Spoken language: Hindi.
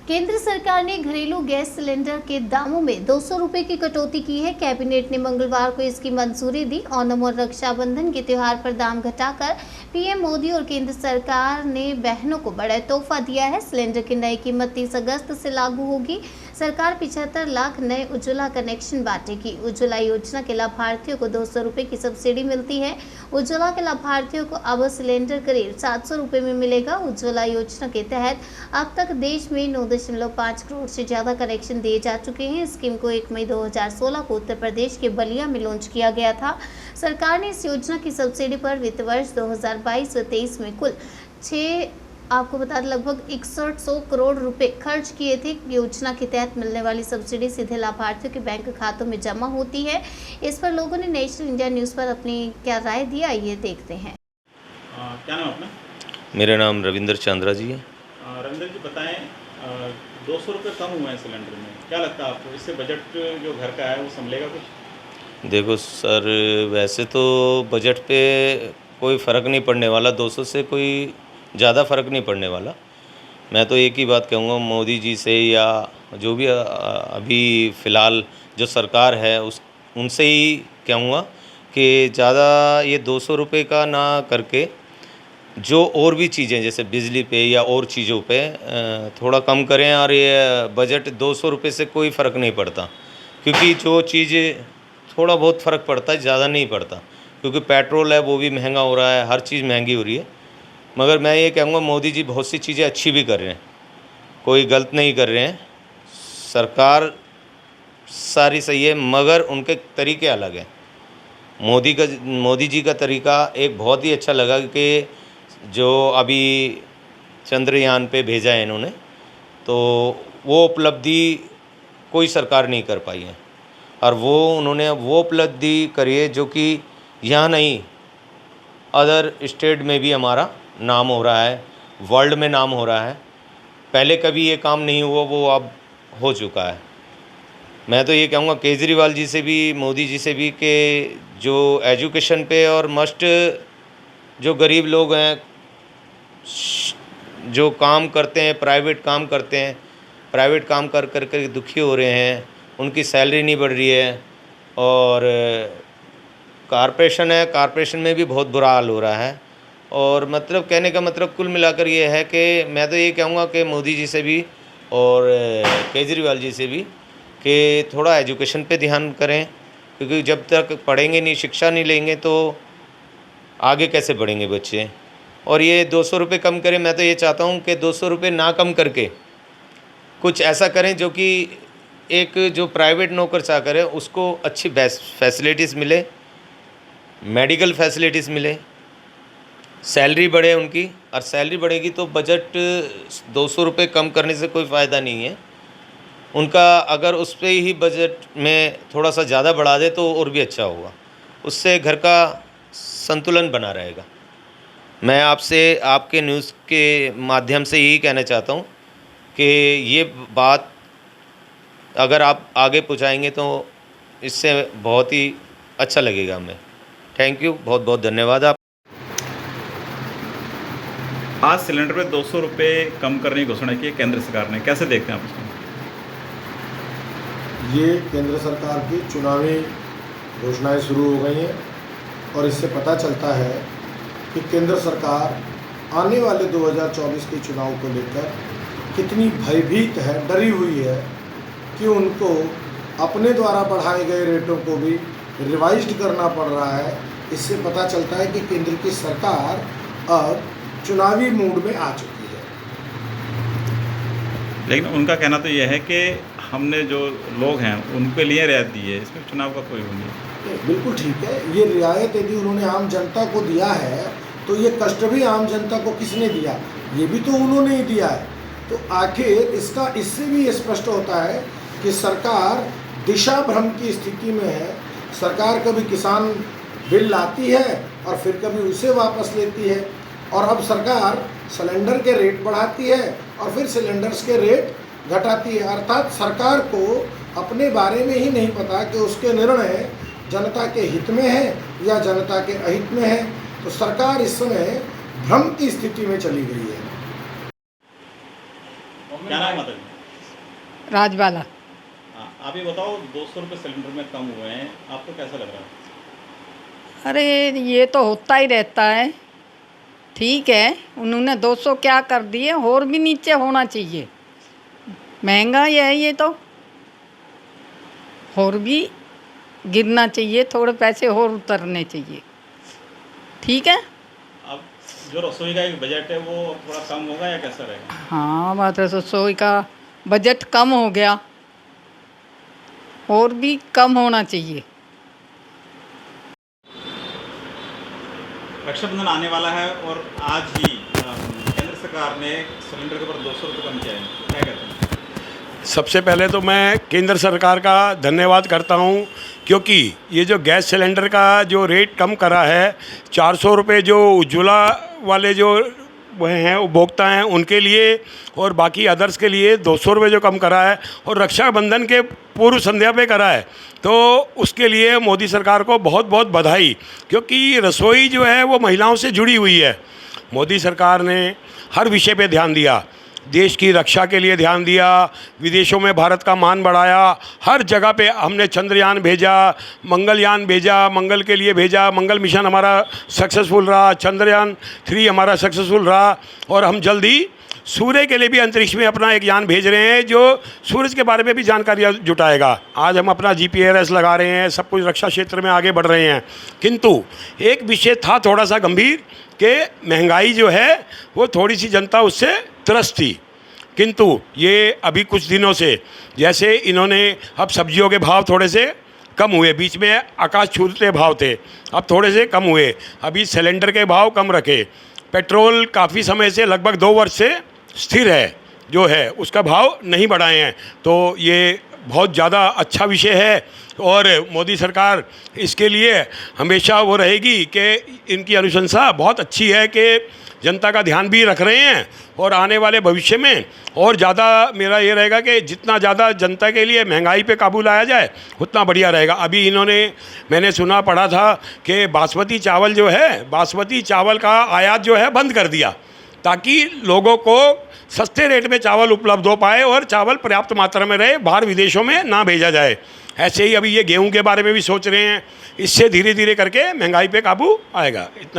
केंद्र सरकार ने घरेलू गैस सिलेंडर के दामों में 200 रुपए की कटौती की है। कैबिनेट ने मंगलवार को इसकी मंजूरी दी। ओणम और रक्षाबंधन के त्योहार पर दाम घटाकर पीएम मोदी और केंद्र सरकार ने बहनों को बड़ा तोहफा दिया है। सिलेंडर की नई कीमत 30 अगस्त से लागू होगी। सरकार 75 लाख नए उज्ज्वला कनेक्शन बांटेगी। उज्ज्वला योजना के लाभार्थियों को 200 रुपए की सब्सिडी मिलती है। उज्ज्वला के लाभार्थियों को अब सिलेंडर करीब 700 रुपए में मिलेगा। उज्ज्वला योजना के तहत अब तक देश में 9.5 करोड़ से ज़्यादा कनेक्शन दिए जा चुके हैं। स्कीम को 1 मई 2016 को उत्तर प्रदेश के बलिया में लॉन्च किया गया था। सरकार ने इस योजना की सब्सिडी पर वित्त वर्ष 2022 व 23 में कुल आपको बता दें लगभग 6100 करोड़ रुपए खर्च किए थे। योजना के तहत मिलने वाली सब्सिडी सीधे लाभार्थियों के बैंक खातों में जमा होती है। इस पर लोगों ने नेशनल इंडिया न्यूज़ पर अपनी क्या राय दी, आइए देखते हैं। क्या नाम अपना? मेरा नाम रविंद्र चंद्रा जी है। रविंद्र जी बताएं, 200 रुपये कम हुए हैं सिलेंडर में, क्या लगता है आपको? इससे बजट जो घर का है वो संभलेगा कुछ? देखो सर, वैसे तो बजट पे कोई फ़र्क नहीं पड़ने वाला, 200 से कोई ज़्यादा फ़र्क नहीं पड़ने वाला। मैं तो एक ही बात कहूँगा मोदी जी से, या जो भी अभी फ़िलहाल जो सरकार है उनसे ही कहूँगा कि ज़्यादा ये 200 रुपये का ना करके जो और भी चीज़ें जैसे बिजली पे या और चीज़ों पे थोड़ा कम करें। और ये बजट 200 रुपये से कोई फ़र्क नहीं पड़ता, क्योंकि जो चीज़ थोड़ा बहुत फ़र्क पड़ता है, ज़्यादा नहीं पड़ता, क्योंकि पेट्रोल है वो भी महंगा हो रहा है, हर चीज़ महंगी हो रही है। मगर मैं ये कहूँगा मोदी जी बहुत सी चीज़ें अच्छी भी कर रहे हैं, कोई गलत नहीं कर रहे हैं। सरकार सारी सही है, मगर उनके तरीके अलग हैं। मोदी जी का तरीका एक बहुत ही अच्छा लगा कि जो अभी चंद्रयान पे भेजा है इन्होंने, तो वो उपलब्धि कोई सरकार नहीं कर पाई है। और उन्होंने वो उपलब्धि करी है जो कि यहाँ नहीं, अदर स्टेट में भी हमारा नाम हो रहा है, वर्ल्ड में नाम हो रहा है। पहले कभी ये काम नहीं हुआ, वो अब हो चुका है। मैं तो ये कहूँगा केजरीवाल जी से भी, मोदी जी से भी, कि जो एजुकेशन पे और मस्ट जो गरीब लोग हैं, जो काम करते हैं, प्राइवेट काम करते हैं, प्राइवेट काम कर कर कर दुखी हो रहे हैं, उनकी सैलरी नहीं बढ़ रही है। और कारपोरेशन है, कारपोरेशन में भी बहुत बुरा हाल हो रहा है। और मतलब कहने का मतलब कुल मिलाकर ये है कि मैं तो ये कहूँगा कि मोदी जी से भी और केजरीवाल जी से भी कि थोड़ा एजुकेशन पे ध्यान करें, क्योंकि जब तक पढ़ेंगे नहीं, शिक्षा नहीं लेंगे, तो आगे कैसे बढ़ेंगे बच्चे। और ये 200 रुपये कम करें। मैं तो ये चाहता हूँ कि 200 रुपये ना कम करके कुछ ऐसा करें जो कि एक जो प्राइवेट नौकर चाकर है उसको अच्छी फैसिलिटीज़ मिले, मेडिकल फैसिलिटीज़ मिले, सैलरी बढ़े उनकी। और सैलरी बढ़ेगी तो बजट 200 रुपये कम करने से कोई फ़ायदा नहीं है उनका। अगर उस पर ही बजट में थोड़ा सा ज़्यादा बढ़ा दे तो और भी अच्छा होगा, उससे घर का संतुलन बना रहेगा। मैं आपसे, आपके न्यूज़ के माध्यम से यही कहना चाहता हूँ कि ये बात अगर आप आगे पहुँचाएंगे तो इससे बहुत ही अच्छा लगेगा हमें। थैंक यू, बहुत बहुत धन्यवाद। आप आज सिलेंडर पे 200 रुपये कम करने की घोषणा की है केंद्र सरकार ने, कैसे देखते हैं आप इसको? ये केंद्र सरकार की चुनावी घोषणाएं शुरू हो गई हैं और इससे पता चलता है कि केंद्र सरकार आने वाले 2024 के चुनाव को लेकर कितनी भयभीत है, डरी हुई है कि उनको अपने द्वारा बढ़ाए गए रेटों को भी रिवाइज्ड करना पड़ रहा है। इससे पता चलता है कि केंद्र की सरकार अब चुनावी मूड में आ चुकी है। लेकिन उनका कहना तो यह है कि हमने जो लोग हैं उनके लिए रियायत दी है, इसमें चुनाव का कोई वो नहीं। बिल्कुल ठीक है, ये रियायत यदि उन्होंने आम जनता को दिया है तो ये कष्ट भी आम जनता को किसने दिया? ये भी तो उन्होंने ही दिया है। तो आखिर इसका इससे भी स्पष्ट होता है कि सरकार दिशा भ्रम की स्थिति में है। सरकार कभी किसान बिल लाती है और फिर कभी उसे वापस लेती है, और अब सरकार सिलेंडर के रेट बढ़ाती है और फिर सिलेंडर्स के रेट घटाती है। अर्थात सरकार को अपने बारे में ही नहीं पता कि उसके निर्णय जनता के हित में है या जनता के अहित में है। तो सरकार इस समय भ्रम की स्थिति में चली गई है। क्या नाम है? राजबाला। हाँ, आप ये बताओ 200 रुपये सिलेंडर में कम हुए हैं, आपको कैसा लग रहा है? अरे ये तो होता ही रहता है, ठीक है। उन्होंने 200 क्या कर दिए, और भी नीचे होना चाहिए। महंगाई है ये तो, और भी गिरना चाहिए, थोड़े पैसे और उतरने चाहिए, ठीक है। अब जो रसोई का एक बजट है वो थोड़ा कम होगा या कैसा रहेगा? हाँ, बात है, रसोई का बजट कम हो गया, और भी कम होना चाहिए। रक्षाबंधन आने वाला है और आज ही केंद्र सरकार ने सिलेंडर के ऊपर 200 रुपये कम किया है, क्या कहते हैं? सबसे पहले तो मैं केंद्र सरकार का धन्यवाद करता हूं, क्योंकि ये जो गैस सिलेंडर का जो रेट कम करा है, 400 रुपये जो उज्ज्वला वाले जो वह हैं उपभोक्ता हैं उनके लिए, और बाकी अदर्स के लिए 200 रुपये जो कम करा है, और रक्षाबंधन के पूर्व संध्या पे करा है, तो उसके लिए मोदी सरकार को बहुत बहुत बधाई। क्योंकि रसोई जो है वो महिलाओं से जुड़ी हुई है। मोदी सरकार ने हर विषय पे ध्यान दिया, देश की रक्षा के लिए ध्यान दिया, विदेशों में भारत का मान बढ़ाया, हर जगह पे हमने चंद्रयान भेजा, मंगलयान भेजा, मंगल के लिए भेजा, मंगल मिशन हमारा सक्सेसफुल रहा, चंद्रयान 3 हमारा सक्सेसफुल रहा, और हम जल्दी सूर्य के लिए भी अंतरिक्ष में अपना एक यान भेज रहे हैं जो सूरज के बारे में भी जानकारियाँ जुटाएगा। आज हम अपना GPS लगा रहे हैं, सब कुछ रक्षा क्षेत्र में आगे बढ़ रहे हैं। किंतु एक विषय था थोड़ा सा गंभीर कि महंगाई जो है वो थोड़ी सी जनता उससे त्रस्त थी। किंतु ये अभी कुछ दिनों से जैसे इन्होंने अब सब्जियों के भाव थोड़े से कम हुए, बीच में आकाश छूते भाव थे, अब थोड़े से कम हुए, अभी सिलेंडर के भाव कम रखे, पेट्रोल काफ़ी समय से लगभग 2 वर्ष से स्थिर है, जो है उसका भाव नहीं बढ़ाए हैं, तो ये बहुत ज़्यादा अच्छा विषय है। और मोदी सरकार इसके लिए हमेशा वो रहेगी कि इनकी अनुशंसा बहुत अच्छी है कि जनता का ध्यान भी रख रहे हैं, और आने वाले भविष्य में और ज़्यादा मेरा ये रहेगा कि जितना ज़्यादा जनता के लिए महंगाई पे काबू लाया जाए उतना बढ़िया रहेगा। अभी इन्होंने, मैंने सुना पढ़ा था कि बासमती चावल जो है, बासमती चावल का आयात जो है बंद कर दिया, ताकि लोगों को सस्ते रेट में चावल उपलब्ध हो पाए और चावल पर्याप्त मात्रा में रहे, बाहर विदेशों में ना भेजा जाए। ऐसे ही अभी ये गेहूं के बारे में भी सोच रहे हैं। इससे धीरे धीरे करके महंगाई पे काबू आएगा। इतना